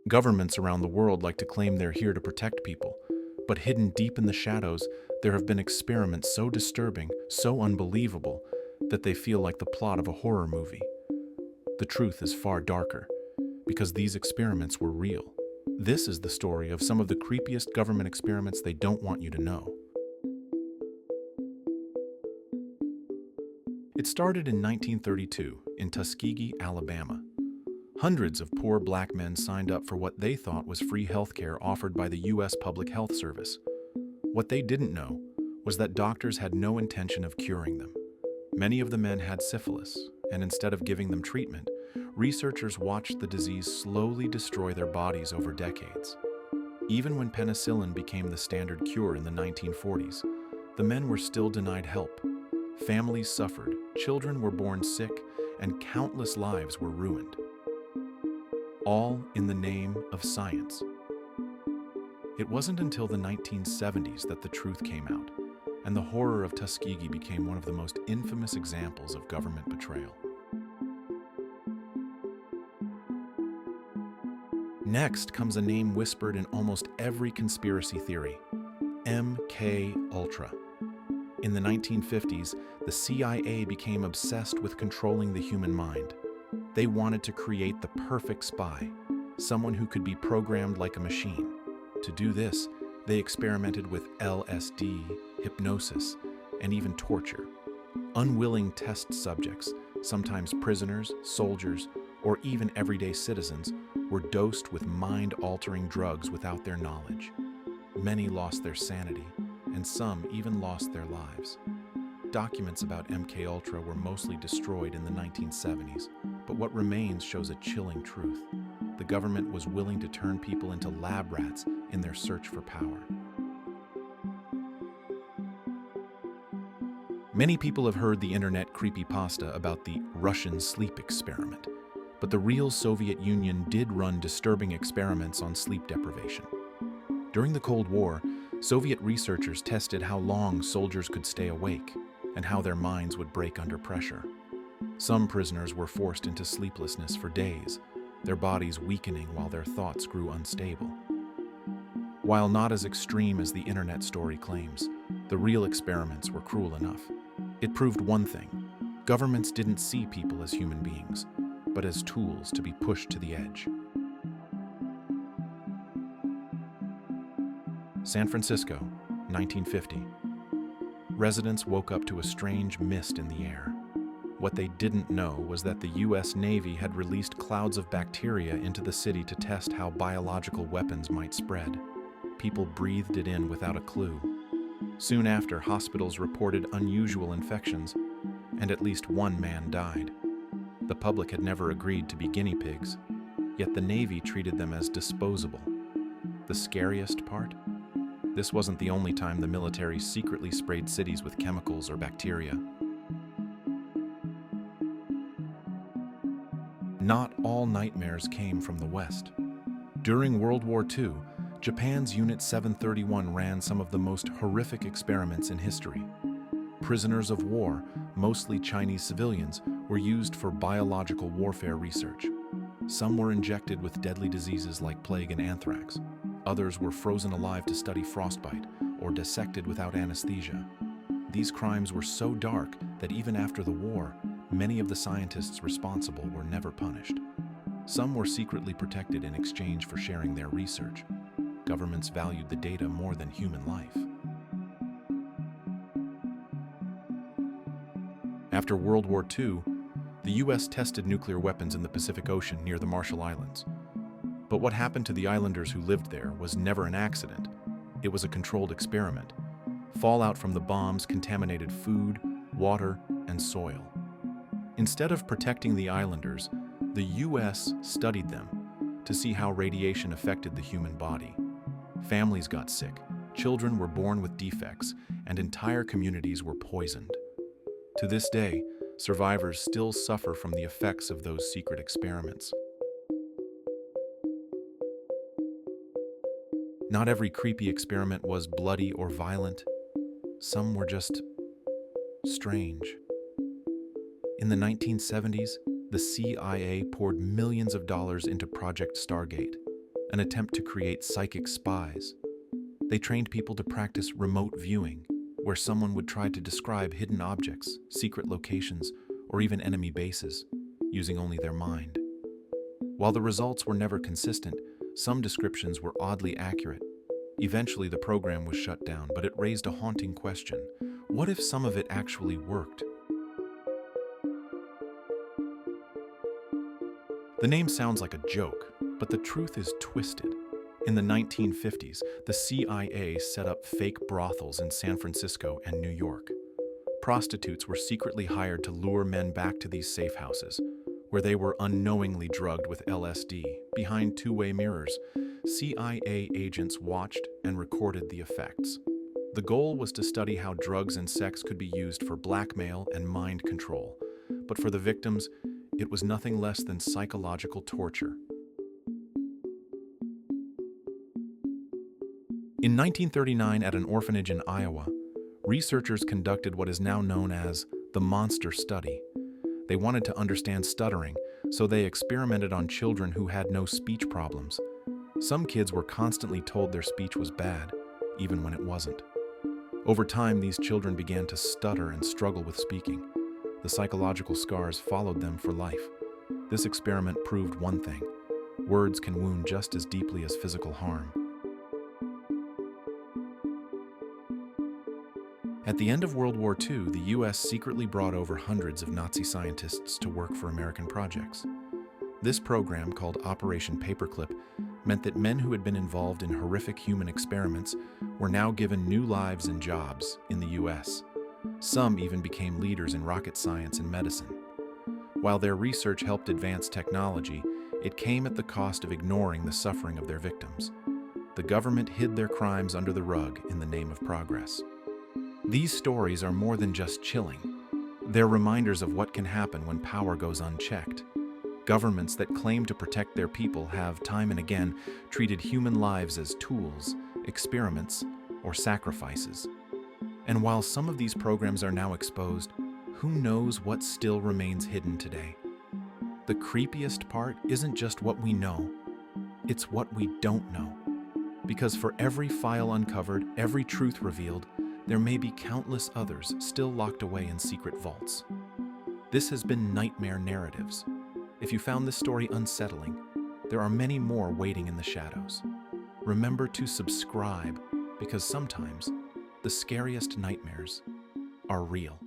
Governments around the world like to claim they're here to protect people, but hidden deep in the shadows, there have been experiments so disturbing, so unbelievable, that they feel like the plot of a horror movie. The truth is far darker, because these experiments were real. This is the story of some of the creepiest government experiments they don't want you to know. It started in 1932 in Tuskegee, Alabama. Hundreds of poor black men signed up for what they thought was free health care offered by the U.S. Public Health Service. What they didn't know was that doctors had no intention of curing them. Many of the men had syphilis, and instead of giving them treatment, researchers watched the disease slowly destroy their bodies over decades. Even when penicillin became the standard cure in the 1940s, the men were still denied help. Families suffered, children were born sick, and countless lives were ruined. All in the name of science. It wasn't until the 1970s that the truth came out, and the horror of Tuskegee became one of the most infamous examples of government betrayal. Next comes a name whispered in almost every conspiracy theory: MKUltra. In the 1950s, the CIA became obsessed with controlling the human mind. They wanted to create the perfect spy, someone who could be programmed like a machine. To do this, they experimented with LSD, hypnosis, and even torture. Unwilling test subjects, sometimes prisoners, soldiers, or even everyday citizens, were dosed with mind-altering drugs without their knowledge. Many lost their sanity, and some even lost their lives. Documents about MKUltra were mostly destroyed in the 1970s, but what remains shows a chilling truth. The government was willing to turn people into lab rats in their search for power. Many people have heard the internet creepypasta about the Russian sleep experiment, but the real Soviet Union did run disturbing experiments on sleep deprivation. During the Cold War, Soviet researchers tested how long soldiers could stay awake and how their minds would break under pressure. Some prisoners were forced into sleeplessness for days, their bodies weakening while their thoughts grew unstable. While not as extreme as the internet story claims, the real experiments were cruel enough. It proved one thing: governments didn't see people as human beings, but as tools to be pushed to the edge. San Francisco, 1950. Residents woke up to a strange mist in the air. What they didn't know was that the U.S. Navy had released clouds of bacteria into the city to test how biological weapons might spread. People breathed it in without a clue. Soon after, hospitals reported unusual infections, and at least one man died. The public had never agreed to be guinea pigs, yet the Navy treated them as disposable. The scariest part? This wasn't the only time the military secretly sprayed cities with chemicals or bacteria. Not all nightmares came from the West. During World War II, Japan's Unit 731 ran some of the most horrific experiments in history. Prisoners of war, mostly Chinese civilians, were used for biological warfare research. Some were injected with deadly diseases like plague and anthrax. Others were frozen alive to study frostbite or dissected without anesthesia. These crimes were so dark that even after the war, many of the scientists responsible were never punished. Some were secretly protected in exchange for sharing their research. Governments valued the data more than human life. After World War II, the U.S. tested nuclear weapons in the Pacific Ocean near the Marshall Islands. But what happened to the islanders who lived there was never an accident. It was a controlled experiment. Fallout from the bombs contaminated food, water, and soil. Instead of protecting the islanders, the U.S. studied them to see how radiation affected the human body. Families got sick, children were born with defects, and entire communities were poisoned. To this day, survivors still suffer from the effects of those secret experiments. Not every creepy experiment was bloody or violent. Some were just strange. In the 1970s, the CIA poured millions of dollars into Project Stargate. an attempt to create psychic spies. They trained people to practice remote viewing, where someone would try to describe hidden objects, secret locations, or even enemy bases, using only their mind. While the results were never consistent, some descriptions were oddly accurate. Eventually, the program was shut down, but it raised a haunting question. What if some of it actually worked? The name sounds like a joke, but the truth is twisted. In the 1950s, the CIA set up fake brothels in San Francisco and New York. Prostitutes were secretly hired to lure men back to these safe houses, where they were unknowingly drugged with LSD behind two-way mirrors. CIA agents watched and recorded the effects. The goal was to study how drugs and sex could be used for blackmail and mind control, but for the victims, it was nothing less than psychological torture. In 1939, at an orphanage in Iowa, researchers conducted what is now known as the monster study. They wanted to understand stuttering, so they experimented on children who had no speech problems. Some kids were constantly told their speech was bad, even when it wasn't. Over time, these children began to stutter and struggle with speaking. The psychological scars followed them for life. This experiment proved one thing: words can wound just as deeply as physical harm. At the end of World War II, the U.S. secretly brought over hundreds of Nazi scientists to work for American projects. This program, called Operation Paperclip, meant that men who had been involved in horrific human experiments were now given new lives and jobs in the U.S. Some even became leaders in rocket science and medicine. While their research helped advance technology, it came at the cost of ignoring the suffering of their victims. The government hid their crimes under the rug in the name of progress. These stories are more than just chilling. They're reminders of what can happen when power goes unchecked. Governments that claim to protect their people have, time and again, treated human lives as tools, experiments, or sacrifices. And while some of these programs are now exposed, who knows what still remains hidden today? The creepiest part isn't just what we know, it's what we don't know. Because for every file uncovered, every truth revealed, there may be countless others still locked away in secret vaults. This has been Nightmare Narratives. If you found this story unsettling, there are many more waiting in the shadows. Remember to subscribe, because sometimes the scariest nightmares are real.